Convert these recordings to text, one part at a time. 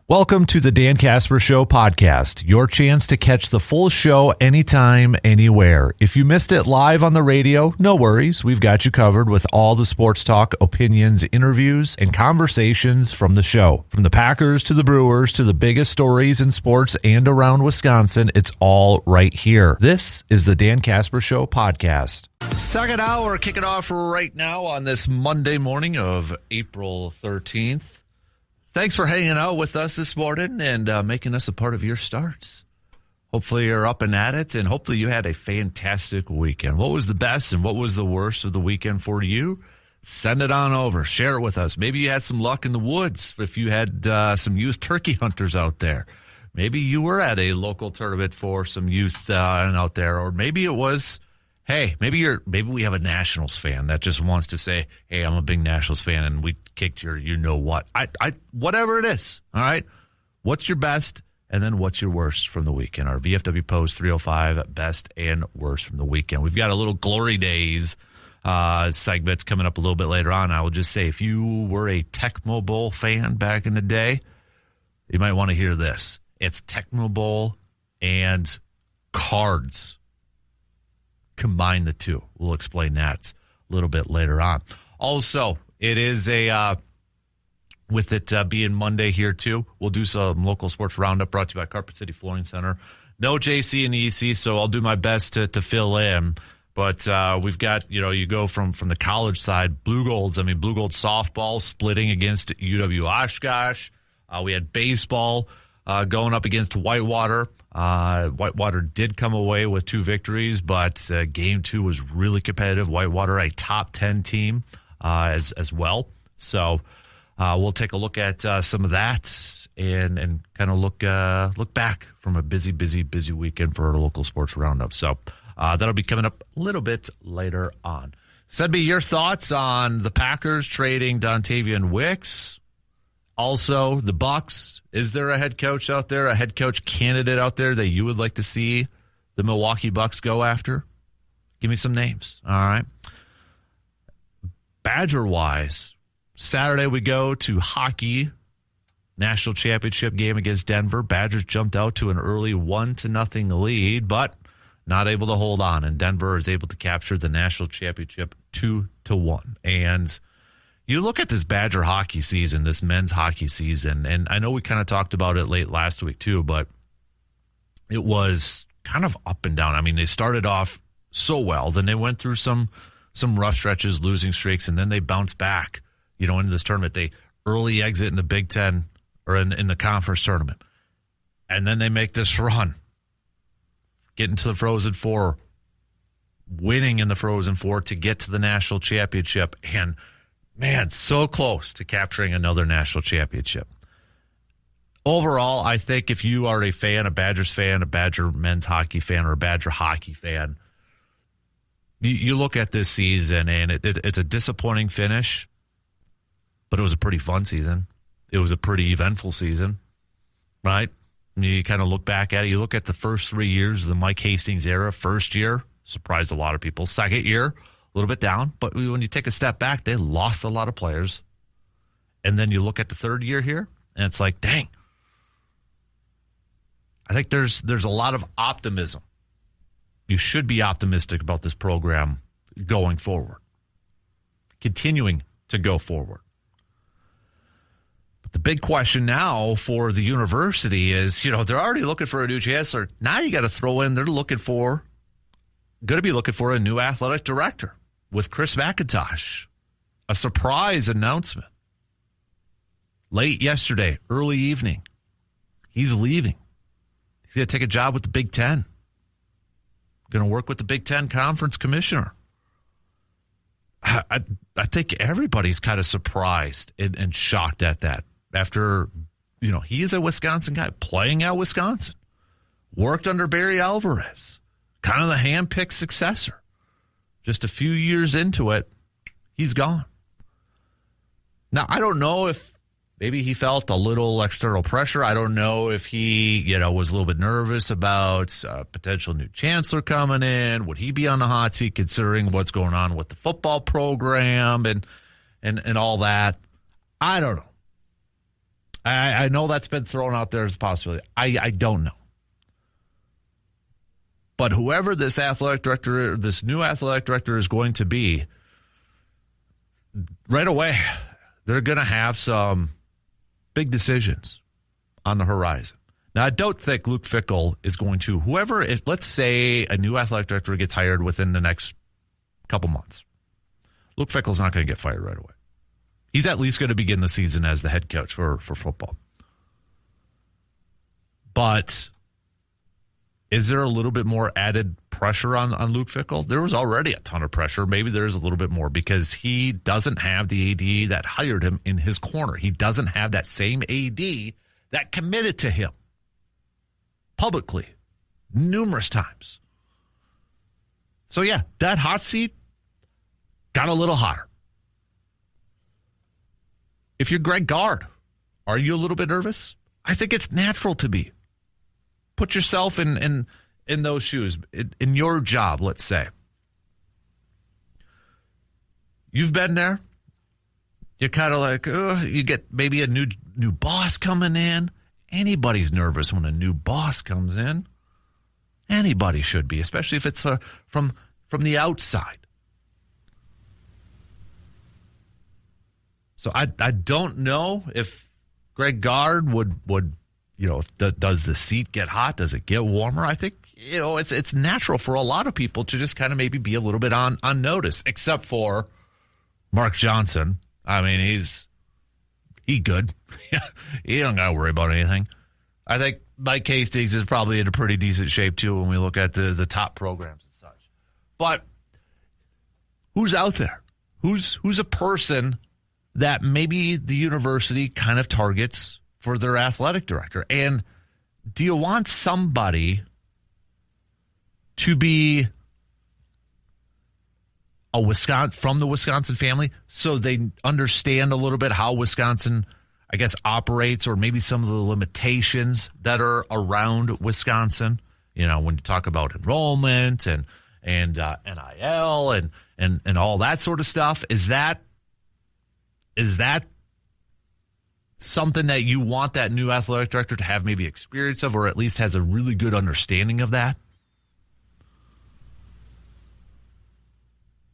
Welcome to the Dan Casper Show podcast, your chance to catch the full show anytime, anywhere. If you missed it live on the radio, no worries. We've got you covered with all the sports talk, opinions, interviews, and conversations from the show. From the Packers to the Brewers to the biggest stories in sports and around Wisconsin, it's all right here. This is the Dan Casper Show podcast. Second hour, kicking off right now on this Monday morning of April 13th. Thanks for hanging out with us this morning and making us a part of your starts. Hopefully you're up and at it, and hopefully you had a fantastic weekend. What was the best and what was the worst of the weekend for you? Send it on over. Share it with us. Maybe you had some luck in the woods if you had some youth turkey hunters out there. Maybe you were at a local tournament for some youth out there, or maybe it was... Hey, maybe we have a Nationals fan that just wants to say, hey, I'm a big Nationals fan, and we kicked your you-know-what. Whatever it is, all right? What's your best, and then what's your worst from the weekend? Our VFW Post 305, best and worst from the weekend. We've got a little Glory Days segment coming up a little bit later on. I will just say, if you were a Tecmo Bowl fan back in the day, you might want to hear this. It's Tecmo Bowl and cards. Combine the two. We'll explain that a little bit later on. Also, it is with it being Monday here too, we'll do some local sports roundup brought to you by Carpet City Flooring Center. No JC and EC, so I'll do my best to fill in. But we've got, you go from the college side, Blue Gold softball splitting against UW Oshkosh. We had baseball going up against Whitewater. Whitewater did come away with 2 victories, but game 2 was really competitive. Whitewater, a top 10 team as well. So we'll take a look at some of that and kind of look back from a busy weekend for our local sports roundup. So that'll be coming up a little bit later on. Send me your thoughts on the Packers trading Dontavian Wicks. Also, the Bucks. Is there a head coach out there, a head coach candidate out there that you would like to see the Milwaukee Bucks go after? Give me some names. All right. Badger-wise, Saturday we go to hockey, national championship game against Denver. Badgers jumped out to an early 1-0 lead, but not able to hold on, and Denver is able to capture the national championship 2-1. And you look at this Badger hockey season, this men's hockey season, and I know we kind of talked about it late last week too, but it was kind of up and down. I mean, they started off so well, then they went through some rough stretches, losing streaks, and then they bounced back, into this tournament. They early exit in the Big Ten or in the conference tournament, and then they make this run, get into the Frozen Four, winning in the Frozen Four to get to the national championship, and man, so close to capturing another national championship. Overall, I think if you are a fan, a Badgers fan, a Badger men's hockey fan, or a Badger hockey fan, you look at this season, and it's a disappointing finish, but it was a pretty fun season. It was a pretty eventful season, right? You kind of look back at it. You look at the first 3 years of the Mike Hastings era. First year, surprised a lot of people. Second year, a little bit down, but when you take a step back, they lost a lot of players. And then you look at the third year here, and it's like, dang. I think there's a lot of optimism. You should be optimistic about this program going forward, continuing to go forward. But the big question now for the university is, they're already looking for a new chancellor. Now you got to throw in, they're going to be looking for a new athletic director. With Chris McIntosh, a surprise announcement late yesterday, early evening. He's leaving. He's going to take a job with the Big Ten. Going to work with the Big Ten Conference Commissioner. I think everybody's kind of surprised and shocked at that. After, he is a Wisconsin guy, playing at Wisconsin. Worked under Barry Alvarez. Kind of the hand-picked successor. Just a few years into it, he's gone. Now, I don't know if maybe he felt a little external pressure. I don't know if he, was a little bit nervous about a potential new chancellor coming in. Would he be on the hot seat considering what's going on with the football program and all that? I don't know. I know that's been thrown out there as a possibility. I don't know. But whoever this new athletic director is going to be, right away, they're going to have some big decisions on the horizon. Now, I don't think Luke Fickell is going to, let's say a new athletic director gets hired within the next couple months. Luke Fickell's not going to get fired right away. He's at least going to begin the season as the head coach for football. But is there a little bit more added pressure on Luke Fickell? There was already a ton of pressure. Maybe there's a little bit more because he doesn't have the AD that hired him in his corner. He doesn't have that same AD that committed to him publicly numerous times. So, yeah, that hot seat got a little hotter. If you're Greg Gard, are you a little bit nervous? I think it's natural to be. Put yourself in those shoes, in your job, let's say. You've been there. You're kind of like, you get maybe a new boss coming in. Anybody's nervous when a new boss comes in. Anybody should be, especially if it's from the outside. So I don't know if Greg Gard would does the seat get hot? Does it get warmer? I think it's natural for a lot of people to just kind of maybe be a little bit on notice, except for Mark Johnson. I mean, he good. He don't got to worry about anything. I think Mike Hastings is probably in a pretty decent shape too when we look at the top programs and such. But who's out there? Who's a person that maybe the university kind of targets for their athletic director? And do you want somebody to be from the Wisconsin family so they understand a little bit how Wisconsin, I guess, operates, or maybe some of the limitations that are around Wisconsin? When you talk about enrollment and NIL and all that sort of stuff, is that something that you want that new athletic director to have maybe experience of, or at least has a really good understanding of that?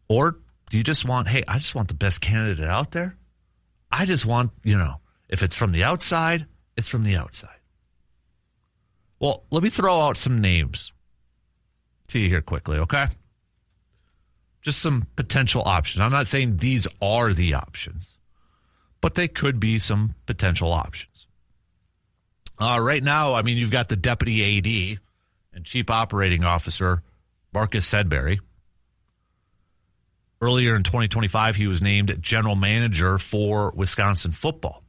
Or do you just want, hey, I just want the best candidate out there? I just want, if it's from the outside, it's from the outside. Well, let me throw out some names to you here quickly, okay? Just some potential options. I'm not saying these are the options, but they could be some potential options. Right now, I mean, you've got the deputy AD and chief operating officer, Marcus Sedberry. Earlier in 2025, he was named general manager for Wisconsin football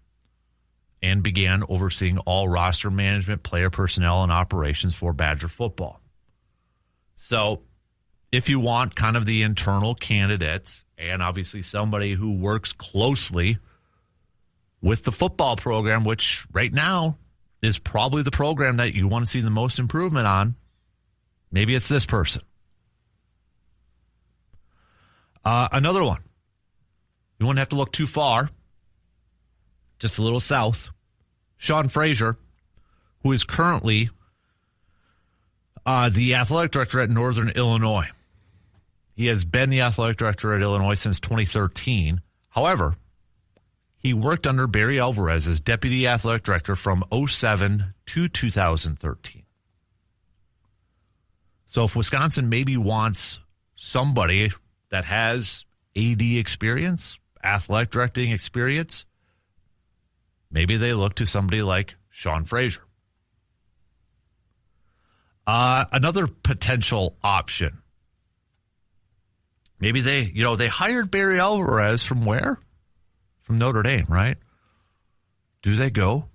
and began overseeing all roster management, player personnel, and operations for Badger football. So if you want kind of the internal candidates and obviously somebody who works closely with the football program, which right now is probably the program that you want to see the most improvement on, maybe it's this person. Another one. You wouldn't have to look too far. Just a little south. Sean Frazier, who is currently the athletic director at Northern Illinois. He has been the athletic director at Illinois since 2013. However, he worked under Barry Alvarez as deputy athletic director from 2007 to 2013. So if Wisconsin maybe wants somebody that has AD experience, athletic directing experience, maybe they look to somebody like Sean Frazier. Another potential option. Maybe they hired Barry Alvarez from where? From Notre Dame, right? Do they go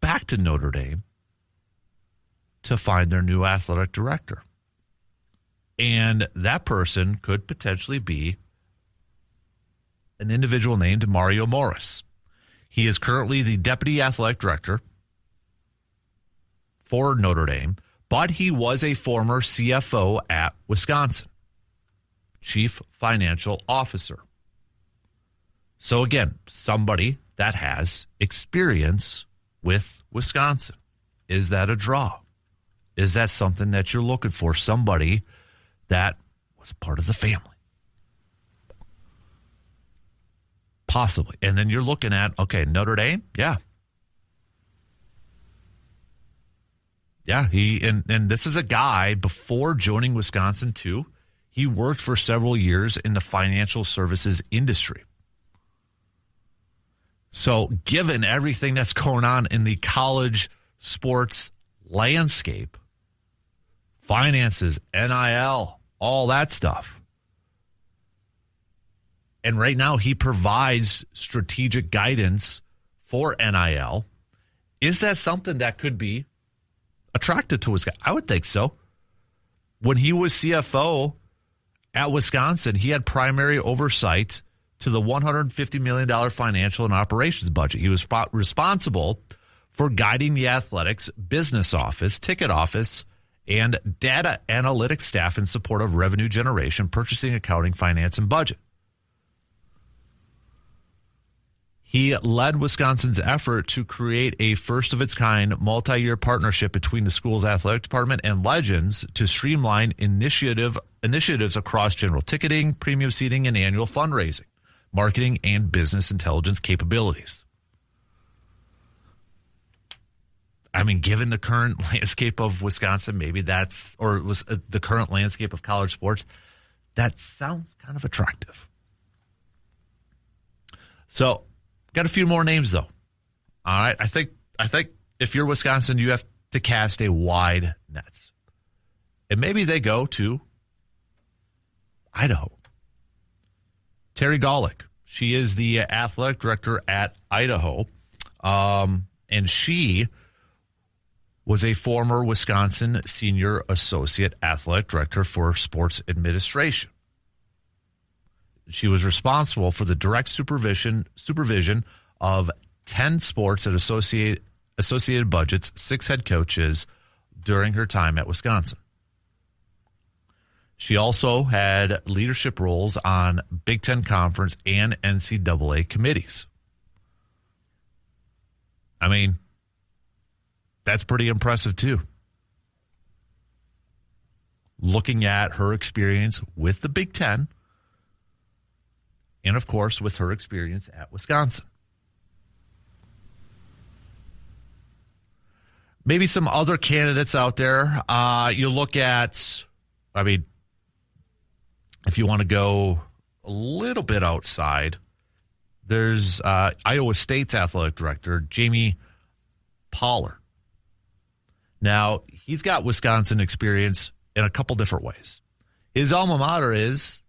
back to Notre Dame to find their new athletic director? And that person could potentially be an individual named Mario Morris. He is currently the deputy athletic director for Notre Dame, but he was a former CFO at Wisconsin, chief financial officer. So again, somebody that has experience with Wisconsin? Is that a draw? Is that something that you're looking for? Somebody that was part of the family? Possibly. And then you're looking at, okay, Notre Dame? Yeah. Yeah, and this is a guy, before joining Wisconsin, too, he worked for several years in the financial services industry. So given everything that's going on in the college sports landscape, finances, NIL, all that stuff, and right now he provides strategic guidance for NIL, is that something that could be attracted to Wisconsin? I would think so. When he was CFO at Wisconsin, he had primary oversight to the $150 million financial and operations budget. He was responsible for guiding the athletics business office, ticket office, and data analytics staff in support of revenue generation, purchasing, accounting, finance, and budget. He led Wisconsin's effort to create a first-of-its-kind multi-year partnership between the school's athletic department and Legends to streamline initiatives across general ticketing, premium seating, and annual fundraising, marketing, and business intelligence capabilities. I mean, given the current landscape of Wisconsin, maybe that's, or was the current landscape of college sports, that sounds kind of attractive. So, got a few more names, though. All right, I think if you're Wisconsin, you have to cast a wide net. And maybe they go to Idaho. Terry Golick. She is the athletic director at Idaho. And she was a former Wisconsin senior associate athletic director for sports administration. She was responsible for the direct supervision of 10 sports and associated budgets, 6 head coaches during her time at Wisconsin. She also had leadership roles on Big Ten Conference and NCAA committees. I mean, that's pretty impressive, too. Looking at her experience with the Big Ten, and, of course, with her experience at Wisconsin. Maybe some other candidates out there. You look at, I mean, if you want to go a little bit outside, there's Iowa State's athletic director, Jamie Pollard. Now, he's got Wisconsin experience in a couple different ways. His alma mater is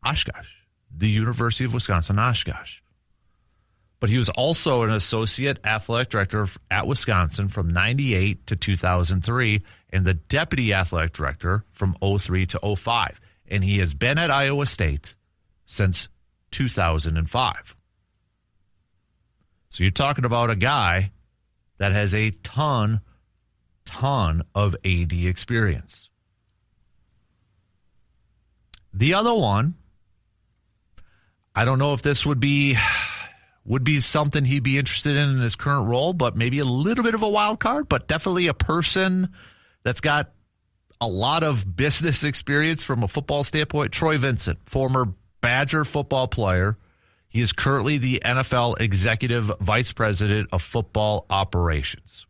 Oshkosh, the University of Wisconsin-Oshkosh. But he was also an associate athletic director at Wisconsin from 98 to 2003 and the deputy athletic director from 03 to 05. And he has been at Iowa State since 2005. So you're talking about a guy that has a ton of AD experience. The other one, I don't know if this would be something he'd be interested in his current role, but maybe a little bit of a wild card, but definitely a person that's got a lot of business experience from a football standpoint. Troy Vincent, former Badger football player. He is currently the NFL Executive Vice President of Football Operations.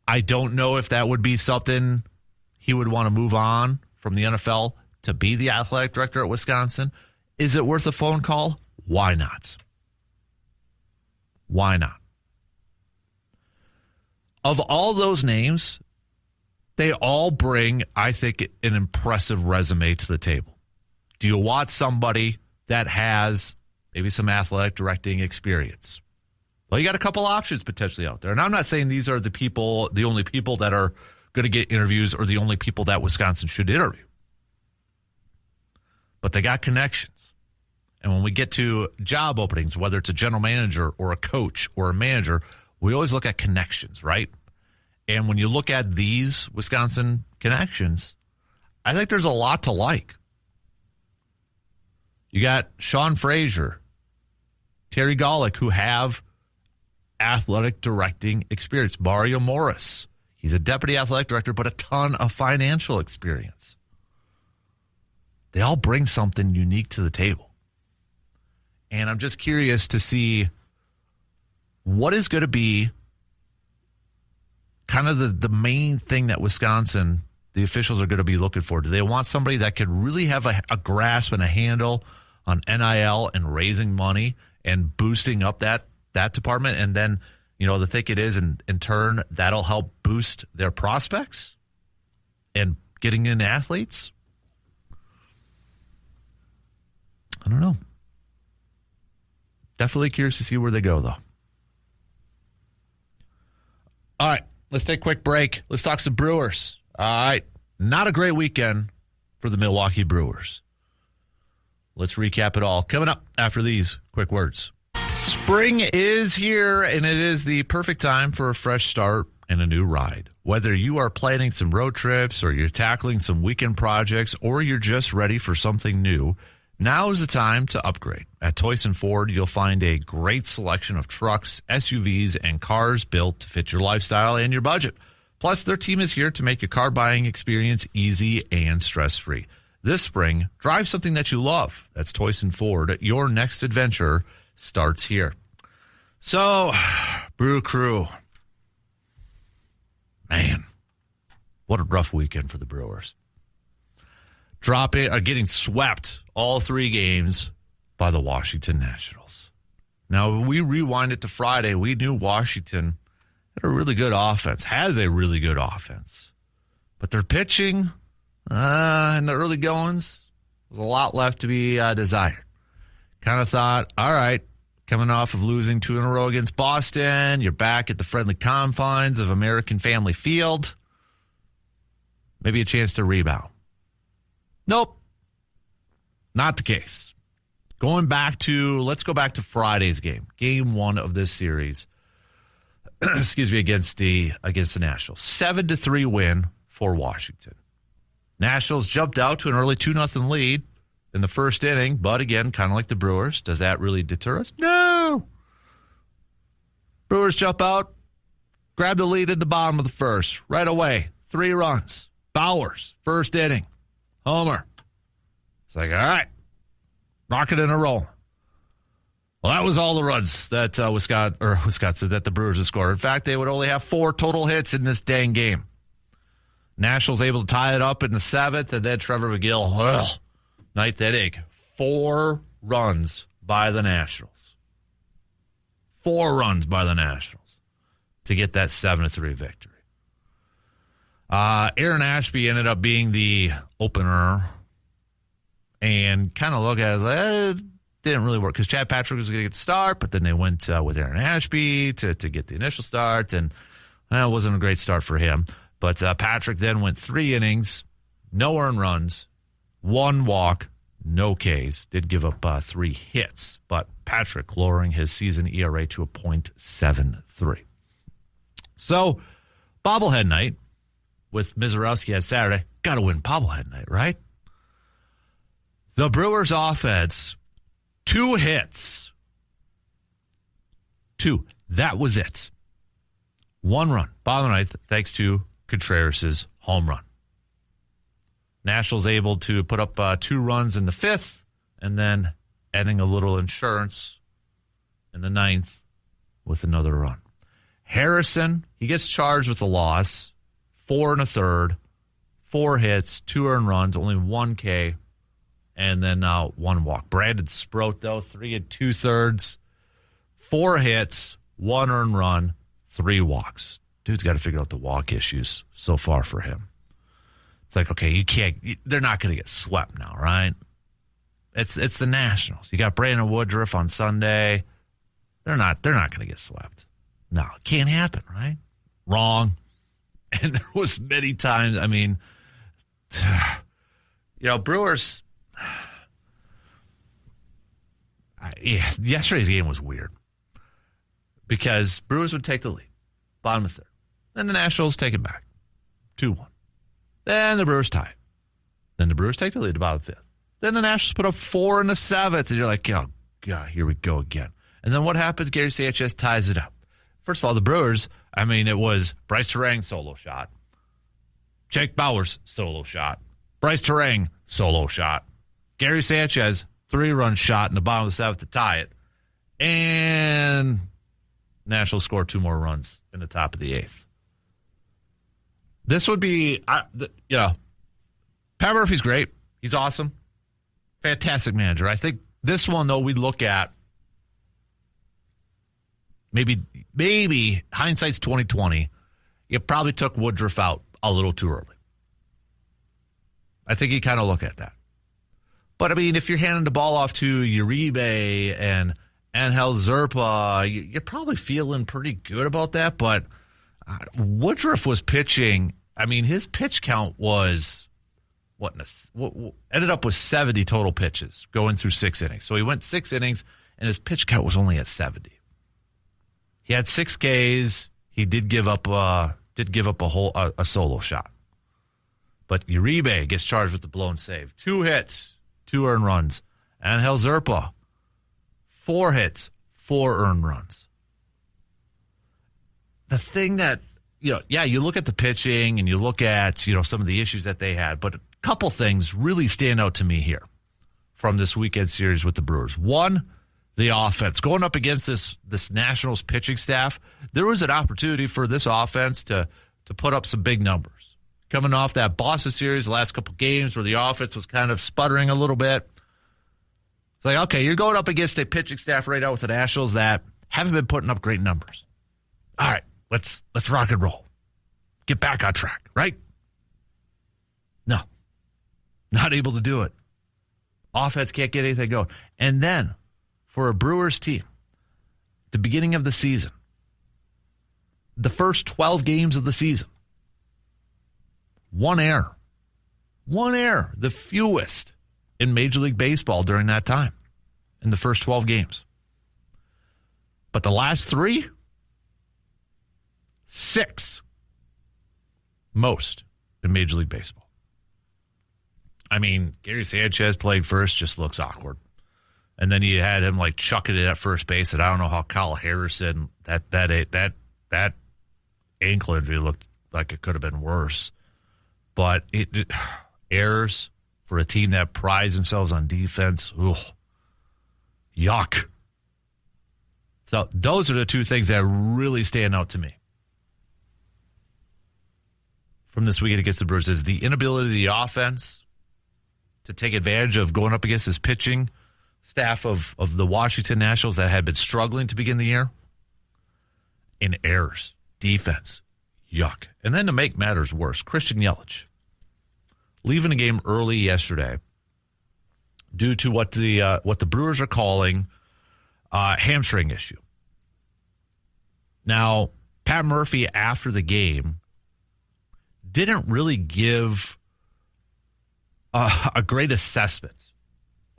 I don't know if that would be something he would want to move on from the NFL to be the athletic director at Wisconsin. Is it worth a phone call? Why not? Why not? Of all those names, they all bring, I think, an impressive resume to the table. Do you want somebody that has maybe some athletic directing experience? Well, you got a couple options potentially out there. And I'm not saying these are the only people that are going to get interviews or the only people that Wisconsin should interview. But they got connections. And when we get to job openings, whether it's a general manager or a coach or a manager, we always look at connections, right? And when you look at these Wisconsin connections, I think there's a lot to like. You got Sean Frazier, Terry Golick, who have athletic directing experience. Mario Morris, he's a deputy athletic director, but a ton of financial experience. They all bring something unique to the table. And I'm just curious to see what is going to be kind of the main thing that Wisconsin, the officials are going to be looking for. Do they want somebody that could really have a grasp and a handle on NIL and raising money and boosting up that department? And then, the think is in turn, that'll help boost their prospects and getting in athletes? I don't know. Definitely curious to see where they go, though. All right, let's take a quick break. Let's talk some Brewers. All right, not a great weekend for the Milwaukee Brewers. Let's recap it all coming up after these quick words. Spring is here, and it is the perfect time for a fresh start and a new ride. Whether you are planning some road trips or you're tackling some weekend projects or you're just ready for something new, now is the time to upgrade. At Toyson Ford, you'll find a great selection of trucks, SUVs, and cars built to fit your lifestyle and your budget. Plus, their team is here to make your car buying experience easy and stress-free. This spring, drive something that you love. That's Toyson Ford. Your next adventure starts here. So, Brew Crew. Man, what a rough weekend for the Brewers. Getting swept all 3 games by the Washington Nationals. Now, we rewind it to Friday. We knew Washington had a really good offense, has a really good offense. But their pitching in the early goings was a lot left to be desired. Kind of thought, all right, coming off of losing 2 in a row against Boston, you're back at the friendly confines of American Family Field. Maybe a chance to rebound. Nope, not the case. Let's go back to Friday's game, game 1 of this series. Excuse me, against the Nationals. 7-3 win for Washington. Nationals jumped out to an early 2-0 lead in the first inning, but again, kind of like the Brewers, does that really deter us? No. Brewers jump out, grab the lead at the bottom of the first, right away. 3 runs. Bowers, first inning. Homer. It's like, all right, rocket and a roll. Well, that was all the runs that that the Brewers had scored. In fact, they would only have 4 total hits in this dang game. Nationals able to tie it up in the 7th, and then Trevor McGill, ninth inning, 4 runs by the Nationals. 4 runs by the Nationals to get that 7-3 victory. Aaron Ashby ended up being the opener, and kind of look at it, didn't really work because Chad Patrick was going to get the start, but then they went with Aaron Ashby to get the initial start, and it wasn't a great start for him. But Patrick then went 3 innings, no earned runs, 1 walk, no Ks. Did give up 3 hits, but Patrick lowering his season ERA to a .73. So, bobblehead night with Mizorowski on Saturday. Got to win bobblehead night, right? The Brewers offense, 2 hits. 2. That was it. 1 run. Bottom of the ninth, thanks to Contreras' home run. Nationals able to put up 2 runs in the 5th, and then adding a little insurance in the 9th with another run. Harrison, he gets charged with a loss. 4 1/3, 4 hits, 2 earned runs, only 1 K, and then 1 walk. Brandon Sproat, though, 3 2/3, 4 hits, 1 earned run, 3 walks. Dude's got to figure out the walk issues so far for him. It's like, okay, they're not going to get swept now, right? It's the Nationals. You got Brandon Woodruff on Sunday. They're not going to get swept. No, it can't happen, right? Wrong. And there was many times, I mean, Brewers, yesterday's game was weird because Brewers would take the lead, bottom of the 3rd. Then the Nationals take it back, 2-1. Then the Brewers tie it. Then the Brewers take the lead, the bottom of the 5th. Then the Nationals put up 4 in the 7th, and you're like, oh, God, here we go again. And then what happens? Gary Sanchez ties it up. First of all, the Brewers, it was Bryce Terang solo shot. Jake Bauers solo shot. Bryce Terang solo shot. Gary Sanchez 3-run shot in the bottom of the 7th to tie it. And Nationals score 2 more runs in the top of the 8th. This would be, Pat Murphy's great. He's awesome. Fantastic manager. I think this one, though, we look at maybe hindsight's 2020. You probably took Woodruff out a little too early. I think you kind of look at that. But, if you're handing the ball off to Uribe and Angel Zerpa, you're probably feeling pretty good about that. But Woodruff was pitching. His pitch count was, ended up with 70 total pitches going through 6 innings. So he went 6 innings, and his pitch count was only at 70. He had 6 Ks. He did give up a solo shot. But Uribe gets charged with the blown save. 2 hits, 2 earned runs. Angel Zerpa, 4 hits, 4 earned runs. The thing that, you look at the pitching and you look at, some of the issues that they had, but a couple things really stand out to me here from this weekend series with the Brewers. One, the offense. Going up against this Nationals pitching staff, there was an opportunity for this offense to put up some big numbers. Coming off that Boston series, the last couple games where the offense was kind of sputtering a little bit. It's like, okay, you're going up against a pitching staff right now with the Nationals that haven't been putting up great numbers. All right, let's rock and roll. Get back on track, right? No. Not able to do it. Offense can't get anything going. And then, for a Brewers team, at the beginning of the season, the first 12 games of the season, 1 error. 1 error, the fewest in Major League Baseball during that time, in the first 12 games. But the last 3, 6 most in Major League Baseball. Gary Sanchez playing first just looks awkward. And then you had him chucking it at first base, and I don't know how Kyle Harrison, that ankle injury looked like it could have been worse. But errors for a team that prides themselves on defense, yuck. So those are the 2 things that really stand out to me from this weekend against the Brewers, is the inability of the offense to take advantage of going up against this pitching staff of the Washington Nationals that had been struggling to begin the year, and errors, defense, yuck. And then to make matters worse, Christian Yelich leaving the game early yesterday due to what the Brewers are calling a hamstring issue. Now, Pat Murphy after the game didn't really give a great assessment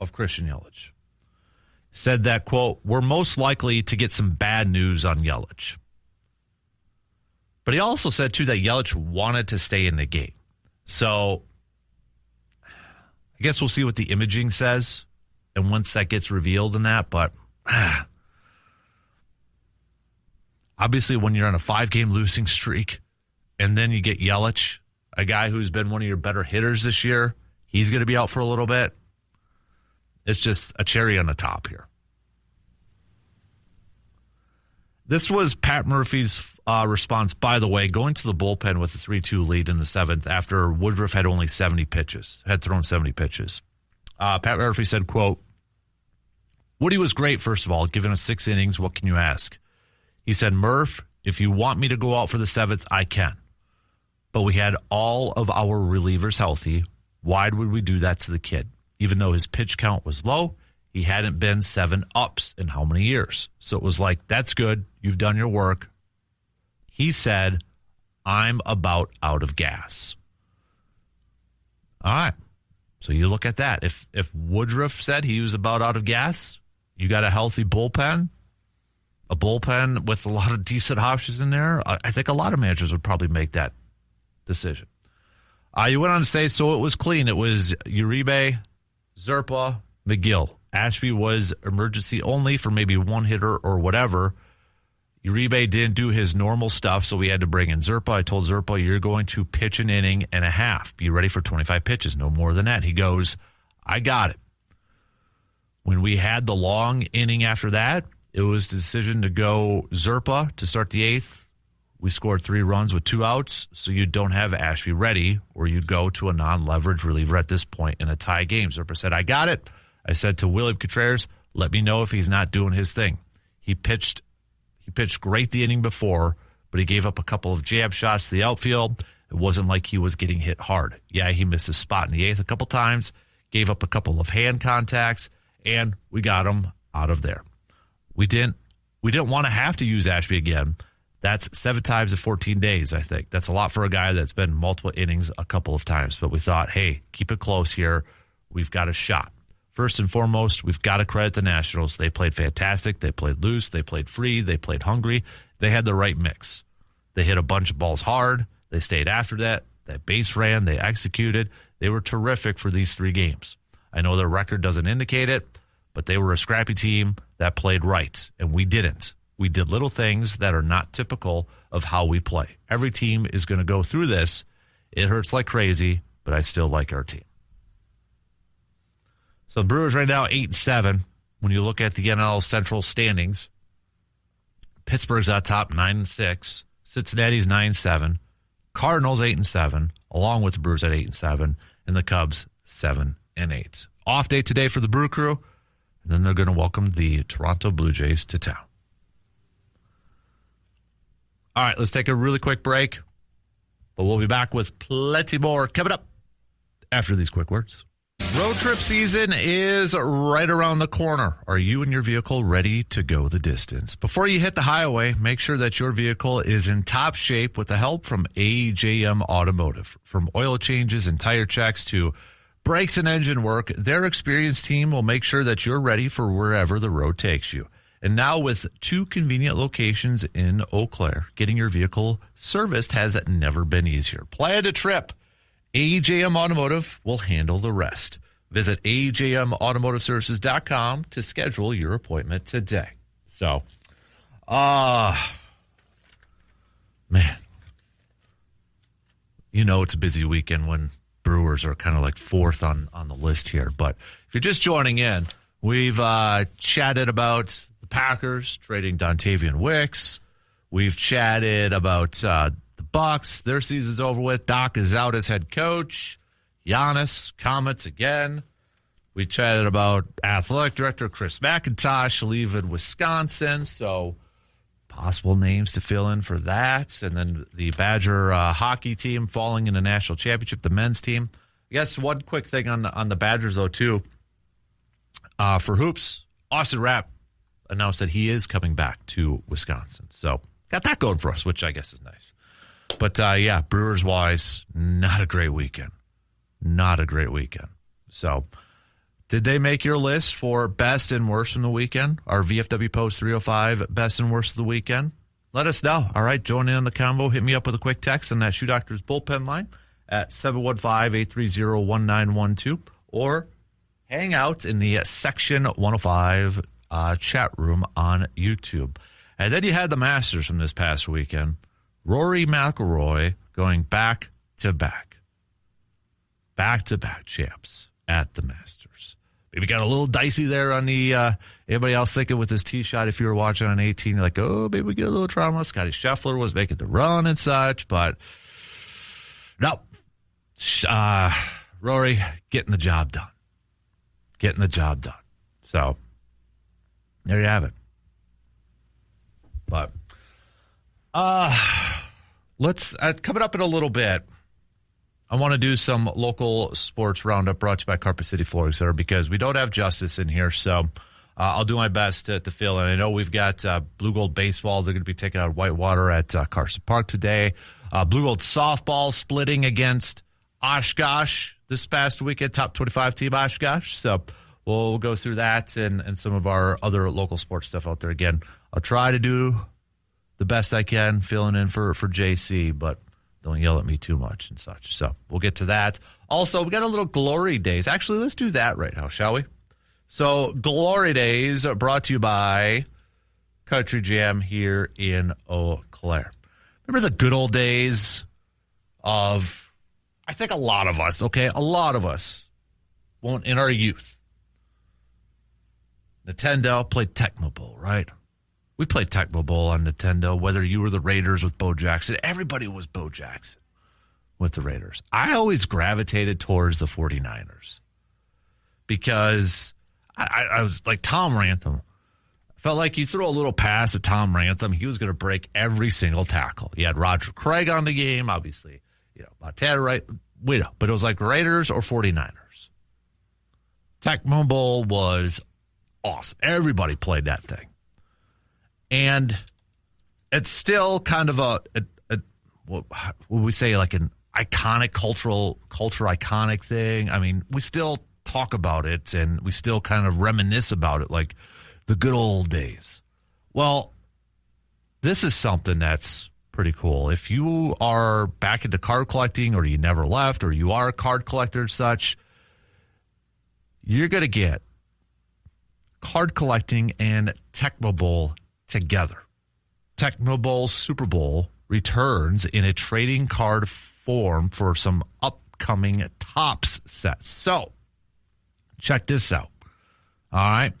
of Christian Yelich. Said that, quote, "We're most likely to get some bad news on Yelich." But he also said, too, that Yelich wanted to stay in the game. So I guess we'll see what the imaging says, and once that gets revealed in that. But obviously when you're on a 5-game losing streak and then you get Yelich, a guy who's been one of your better hitters this year, he's going to be out for a little bit. It's just a cherry on the top here. This was Pat Murphy's response, by the way, going to the bullpen with a 3-2 lead in the 7th after Woodruff had only 70 pitches, had thrown 70 pitches. Pat Murphy said, quote, "Woody was great, first of all, giving us 6 innings. What can you ask?" He said, "Murph, if you want me to go out for the 7th, I can. But we had all of our relievers healthy. Why would we do that to the kid? Even though his pitch count was low, he hadn't been 7 ups in how many years? So it was like, that's good. You've done your work." He said, "I'm about out of gas." All right. So you look at that. If Woodruff said he was about out of gas, you got a healthy bullpen, a bullpen with a lot of decent options in there, I think a lot of managers would probably make that decision. You went on to say, so it was clean. It was Uribe, Zerpa, McGill Ashby was emergency only for maybe one hitter or whatever. Uribe didn't do his normal stuff, so we had to bring in Zerpa. I told Zerpa, you're going to pitch an inning and a half. Be ready for 25 pitches, no more than that. He goes, I got it. When we had the long inning after that, it was the decision to go Zerpa to start the eighth. We scored 3 runs with 2 outs, so you don't have Ashby ready, or you'd go to a non-leverage reliever at this point in a tie game. Zerpa said, I got it. I said to William Contreras, let me know if he's not doing his thing. He pitched great the inning before, but he gave up a couple of jab shots to the outfield. It wasn't like he was getting hit hard. Yeah, he missed his spot in the eighth a couple times, gave up a couple of hand contacts, and we got him out of there. We didn't want to have to use Ashby again. That's 7 times in 14 days, I think. That's a lot for a guy that's been multiple innings a couple of times. But we thought, hey, keep it close here. We've got a shot. First and foremost, we've got to credit the Nationals. They played fantastic. They played loose. They played free. They played hungry. They had the right mix. They hit a bunch of balls hard. They stayed after that. That base ran. They executed. They were terrific for these 3 games. I know their record doesn't indicate it, but they were a scrappy team that played right, and we didn't. We did little things that are not typical of how we play. Every team is going to go through this. It hurts like crazy, but I still like our team. So the Brewers right now 8-7. When you look at the NL Central standings, Pittsburgh's at top 9-6. Cincinnati's 9-7. Cardinals 8-7, along with the Brewers at 8-7, and the Cubs 7-8. Off day today for the Brew Crew, and then they're going to welcome the Toronto Blue Jays to town. All right, let's take a really quick break, but we'll be back with plenty more coming up after these quick words. Road trip season is right around the corner. Are you and your vehicle ready to go the distance? Before you hit the highway, make sure that your vehicle is in top shape with the help from AJM Automotive. From oil changes and tire checks to brakes and engine work, their experienced team will make sure that you're ready for wherever the road takes you. And now with 2 convenient locations in Eau Claire, getting your vehicle serviced has never been easier. Plan a trip. AJM Automotive will handle the rest. Visit ajmautomotiveservices.com to schedule your appointment today. So, man, you know it's a busy weekend when Brewers are kind of like 4th on the list here. But if you're just joining in, we've chatted about the Packers trading Dontavian Wicks. We've chatted about the Bucks. Their season's over with. Doc is out as head coach. Giannis comments again. We chatted about athletic director Chris McIntosh leaving Wisconsin, so possible names to fill in for that. And then the Badger hockey team falling in the national championship, the men's team. I guess one quick thing on the Badgers, though, too. For hoops, Austin Rapp announced that he is coming back to Wisconsin. So got that going for us, which I guess is nice. But, yeah, Brewers-wise, not a great weekend. Not a great weekend. So, did they make your list for best and worst from the weekend? Our VFW Post 305 best and worst of the weekend? Let us know. All right, join in on the convo. Hit me up with a quick text on that Shoe Doctors bullpen line at 715-830-1912 or hang out in the Section 105 chat room on YouTube. And then you had the Masters from this past weekend. Rory McIlroy going back-to-back champs at the Masters. Maybe got a little dicey there on the everybody else thinking with his tee shot. If you were watching on 18, you're like, oh, maybe we get a little trauma. Scotty Scheffler was making the run and such, but no. Rory getting the job done. So there you have it. But let's coming up in a little bit. I want to do some local sports roundup brought to you by Carpet City Flooring Center because we don't have Justice in here, so I'll do my best to fill in. I know we've got Blue Gold Baseball. They're going to be taking out Whitewater at Carson Park today. Blue Gold Softball splitting against Oshkosh this past weekend, top 25 team Oshkosh. So we'll go through that and some of our other local sports stuff out there. Again, I'll try to do the best I can filling in for JC, but don't yell at me too much and such. So we'll get to that. Also, we got a little glory days. Actually, let's do that right now, shall we? So, Glory Days are brought to you by Country Jam here in Eau Claire. Remember the good old days of, I think a lot of us, won't in our youth. Nintendo played Tecmo Bowl, right? We played Tecmo Bowl on Nintendo, whether you were the Raiders with Bo Jackson. Everybody was Bo Jackson with the Raiders. I always gravitated towards the 49ers because I was like Tom Rantham. Felt like you throw a little pass at Tom Rantham, he was going to break every single tackle. You had Roger Craig on the game, obviously. Montana, right? But it was like Raiders or 49ers. Tecmo Bowl was awesome. Everybody played that thing. And it's still kind of what would we say, like an iconic culture iconic thing. I mean, we still talk about it and we still kind of reminisce about it like the good old days. Well, this is something that's pretty cool. If you are back into card collecting or you never left or you are a card collector and such, you're going to get card collecting and Tecmo Bowl together. Tecmo Bowl Super Bowl returns in a trading card form for some upcoming Topps sets. So, check this out. All right.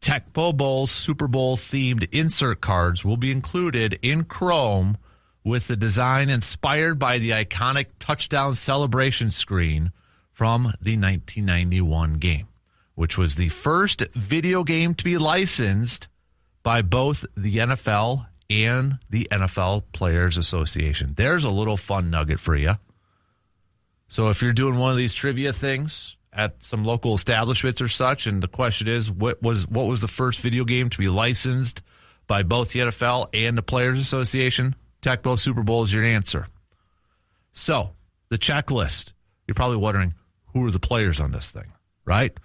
Tecmo Bowl Super Bowl themed insert cards will be included in Chrome with the design inspired by the iconic touchdown celebration screen from the 1991 game, which was the first video game to be licensed by both the NFL and the NFL Players Association. There's a little fun nugget for you. So if you're doing one of these trivia things at some local establishments or such, and the question is, what was the first video game to be licensed by both the NFL and the Players Association? Tecmo Super Bowl is your answer. So, the checklist. You're probably wondering, who are the players on this thing, right?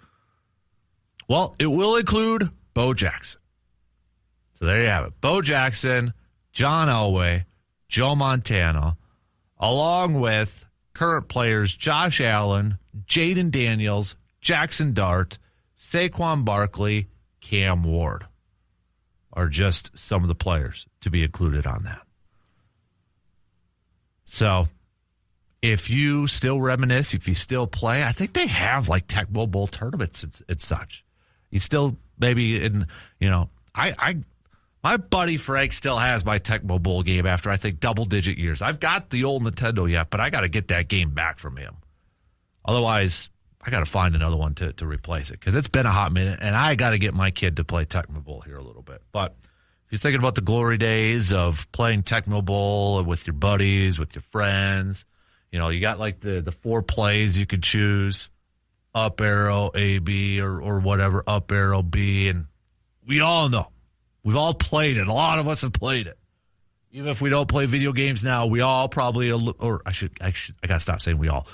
Well, it will include Bo Jackson. So there you have it. Bo Jackson, John Elway, Joe Montana, along with current players Josh Allen, Jaden Daniels, Jackson Dart, Saquon Barkley, Cam Ward are just some of the players to be included on that. So, if you still reminisce, if you still play, I think they have like Tecmo Bowl tournaments and such. You still maybe my buddy Frank still has my Tecmo Bowl game after I think double-digit years. I've got the old Nintendo yet, but I got to get that game back from him. Otherwise, I got to find another one to replace it because it's been a hot minute, and I got to get my kid to play Tecmo Bowl here a little bit. But if you're thinking about the glory days of playing Tecmo Bowl with your buddies, with your friends, you got like the 4 plays you could choose, up arrow, A, B, or whatever, up arrow, B, and we all know. We've all played it. A lot of us have played it. Even if we don't play video games now, we all probably, or I got to stop saying we all.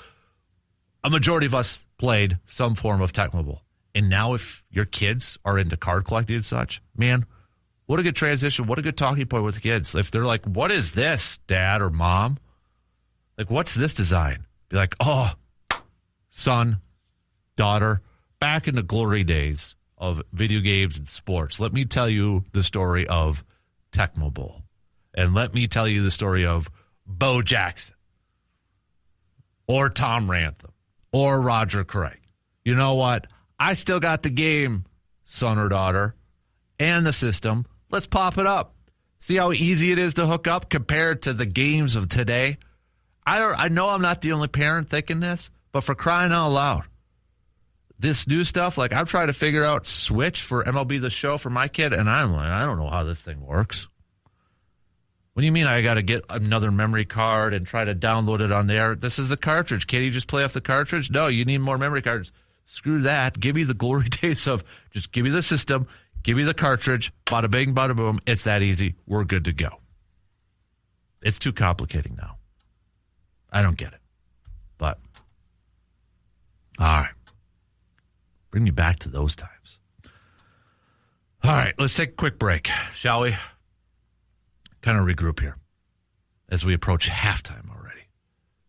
A majority of us played some form of Tecmo Bowl. And now if your kids are into card collecting and such, man, what a good transition. What a good talking point with the kids. If they're like, what is this, Dad or Mom? Like, what's this design? Be like, oh, son, daughter, back in the glory days of video games and sports. Let me tell you the story of Tecmo Bowl. And let me tell you the story of Bo Jackson or Tom Rantham or Roger Craig. You know what? I still got the game, son or daughter, and the system. Let's pop it up. See how easy it is to hook up compared to the games of today? I know I'm not the only parent thinking this, but for crying out loud, this new stuff, like I'm trying to figure out Switch for MLB The Show for my kid, and I'm like, I don't know how this thing works. What do you mean I got to get another memory card and try to download it on there? This is the cartridge. Can't you just play off the cartridge? No, you need more memory cards. Screw that. Give me the glory days of just give me the system, give me the cartridge, bada bing, bada boom. It's that easy. We're good to go. It's too complicating now. I don't get it. But, all right. Bring me back to those times. All right, let's take a quick break, shall we? Kind of regroup here as we approach halftime already.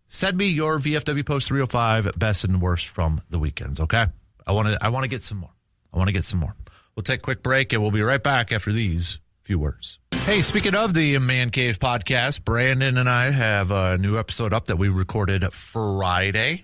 Send me your VFW Post 305 best and worst from the weekends, okay? I want to get some more. I want to get some more. We'll take a quick break, and we'll be right back after these few words. Hey, speaking of the Man Cave podcast, Brandon and I have a new episode up that we recorded Friday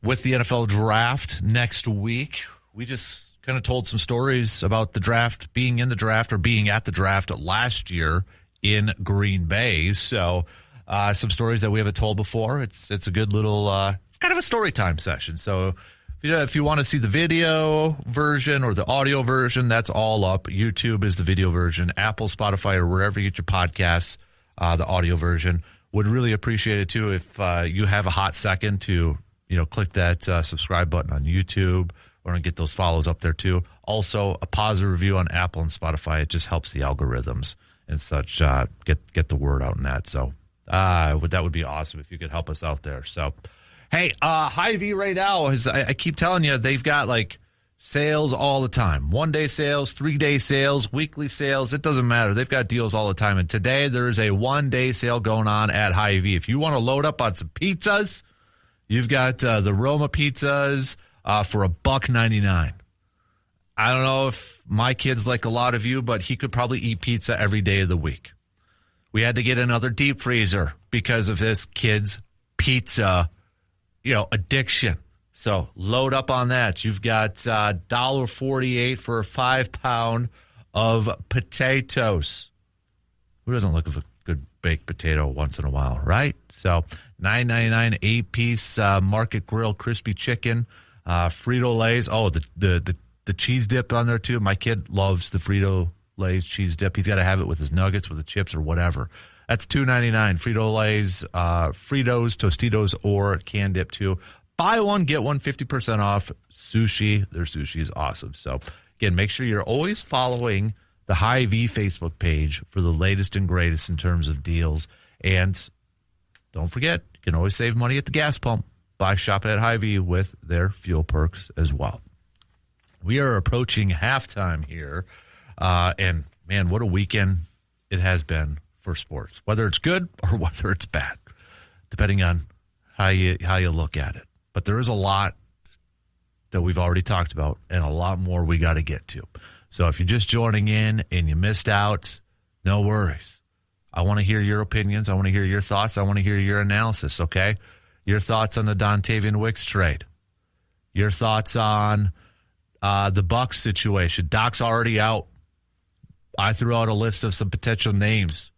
with the NFL draft next week. We just kind of told some stories about the draft, being in the draft or being at the draft last year in Green Bay. So some stories that we haven't told before. It's a good little, it's kind of a story time session. So if you want to see the video version or the audio version, that's all up. YouTube is the video version. Apple, Spotify, or wherever you get your podcasts, the audio version. Would really appreciate it, too, if you have a hot second to, click that subscribe button on YouTube or get those follows up there, too. Also, a positive review on Apple and Spotify. It just helps the algorithms and such get the word out in that. So that would be awesome if you could help us out there. So, hey, Hy-Vee right now, I keep telling you, they've got like sales all the time. 1-day sales, 3-day sales, weekly sales. It doesn't matter. They've got deals all the time. And today there's a 1-day sale going on at Hy-Vee. If you want to load up on some pizzas, you've got the Roma pizzas for $1.99. I don't know if my kid's like a lot of you, but he could probably eat pizza every day of the week. We had to get another deep freezer because of this kid's pizza addiction. So load up on that. You've got $1.48 for a 5-pound of potatoes. Who doesn't look for a good baked potato once in a while, right? So $9.99 8-piece Market Grill crispy chicken, Frito-Lays. Oh, the cheese dip on there too. My kid loves the Frito-Lays cheese dip. He's got to have it with his nuggets, with the chips, or whatever. That's $2.99. Frito-Lays, Fritos, Tostitos, or can dip too. Buy one, get one, 50% off. Sushi. Their sushi is awesome. So, again, make sure you're always following the Hy-Vee Facebook page for the latest and greatest in terms of deals. And don't forget, you can always save money at the gas pump by shopping at Hy-Vee with their fuel perks as well. We are approaching halftime here. And, man, what a weekend it has been for sports, whether it's good or whether it's bad, depending on how you look at it. But there is a lot that we've already talked about and a lot more we got to get to. So if you're just joining in and you missed out, no worries. I want to hear your opinions. I want to hear your thoughts. I want to hear your analysis, okay? Your thoughts on the Dontavian Wicks trade. Your thoughts on the Bucs situation. Doc's already out. I threw out a list of some potential names.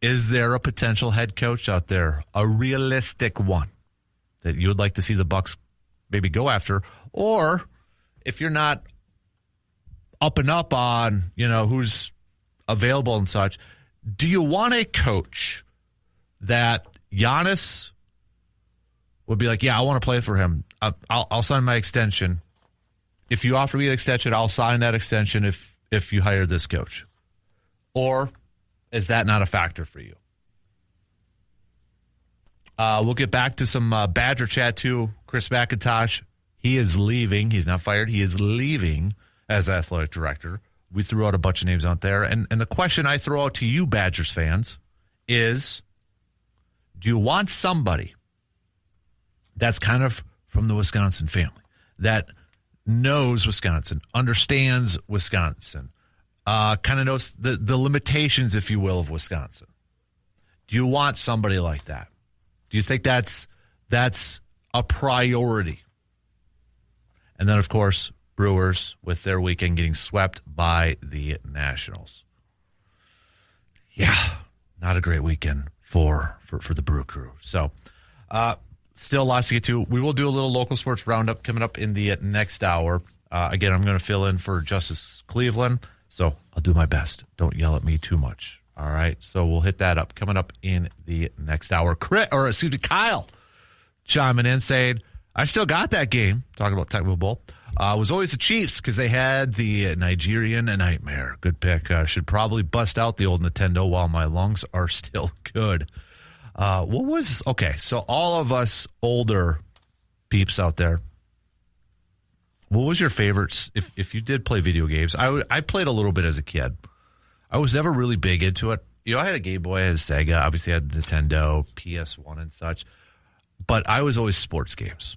Is there a potential head coach out there, a realistic one, that you would like to see the Bucs maybe go after? Or if you're not up and up on, who's available and such, do you want a coach that Giannis would be like, yeah, I want to play for him. I'll sign my extension. If you offer me an extension, I'll sign that extension if you hire this coach. Or is that not a factor for you? We'll get back to some Badger chat, too. Chris McIntosh, he is leaving. He's not fired. He is leaving as athletic director. We threw out a bunch of names out there. And the question I throw out to you, Badgers fans, is do you want somebody that's kind of from the Wisconsin family, that knows Wisconsin, understands Wisconsin, kind of knows the limitations, if you will, of Wisconsin? Do you want somebody like that? Do you think that's a priority? And then, of course, Brewers with their weekend getting swept by the Nationals. Yeah, not a great weekend for the Brew Crew. So, still lots to get to. We will do a little local sports roundup coming up in the next hour. Again, I'm going to fill in for Justice Cleveland, so I'll do my best. Don't yell at me too much. All right, so we'll hit that up coming up in the next hour. Kyle chiming in saying, I still got that game. Talking about Tecmo Bowl. Was always the Chiefs because they had the Nigerian Nightmare. Good pick. Should probably bust out the old Nintendo while my lungs are still good. Okay, so all of us older peeps out there, what was your favorites if you did play video games? I played a little bit as a kid. I was never really big into it. I had a Game Boy, I had a Sega, obviously I had Nintendo, PS1 and such. But I was always sports games.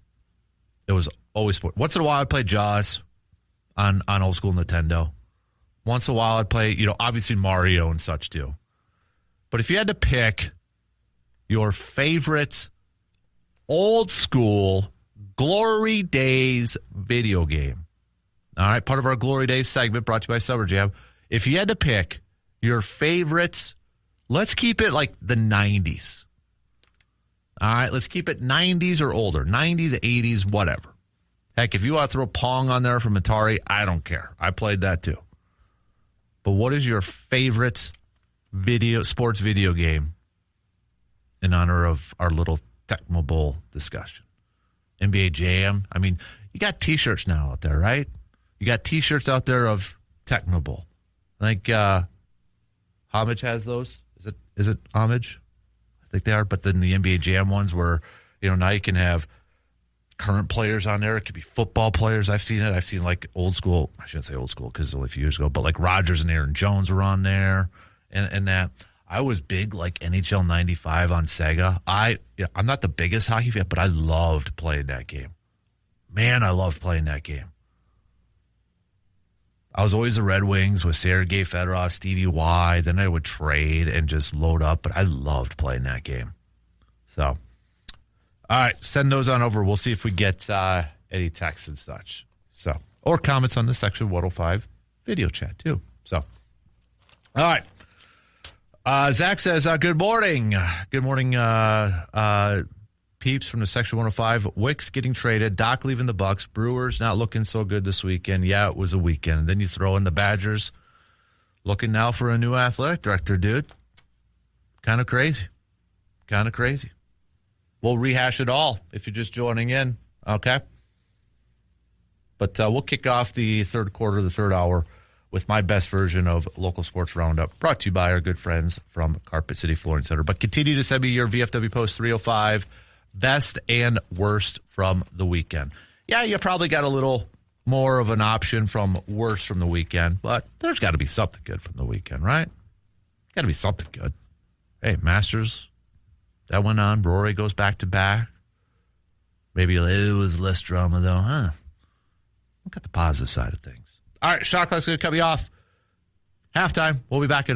It was always sport. Once in a while I played Jaws. on old school Nintendo. Once in a while I'd play, obviously Mario and such too. But if you had to pick your favorite old school Glory Days video game, all right, part of our Glory Days segment brought to you by Summer Jam. If you had to pick your favorites, let's keep it like the 90s. All right, let's keep it 90s or older, 90s, 80s, whatever. Heck, if you want to throw Pong on there from Atari, I don't care. I played that too. But what is your favorite sports video game in honor of our little Tecmo Bowl discussion? NBA Jam. I mean, you got T-shirts now out there, right? You got T-shirts out there of Tecmo Bowl. I think Homage has those. Is it Homage? I think they are. But then the NBA Jam ones where, now you can have current players on there. It could be football players. I've seen it. I've seen like old school. I shouldn't say old school because it's only a few years ago. But like Rodgers and Aaron Jones were on there. And that. I was big like NHL 95 on Sega. I'm not the biggest hockey fan, but I loved playing that game. Man, I loved playing that game. I was always the Red Wings with Sergei Fedorov, Stevie Y. Then I would trade and just load up, but I loved playing that game. So, all right, send those on over. We'll see if we get any texts and such. So, or comments on the Section 105 video chat too. So, all right. Zach says, good morning. Good morning, peeps from the Section 105. Wicks getting traded. Doc leaving the Bucks. Brewers not looking so good this weekend. Yeah, it was a weekend. Then you throw in the Badgers looking now for a new athletic director, dude. Kind of crazy. Kind of crazy. We'll rehash it all if you're just joining in, okay? But we'll kick off the third quarter, the third hour, with my best version of Local Sports Roundup, brought to you by our good friends from Carpet City Flooring Center. But continue to send me your VFW Post 305 best and worst from the weekend. Yeah, you probably got a little more of an option from worst from the weekend, but there's got to be something good from the weekend, right? Got to be something good. Hey, Masters, that went on. Rory goes back to back. Maybe it was less drama, though, huh? Look at the positive side of things. All right, shot clock's going to cut me off. Halftime. We'll be back in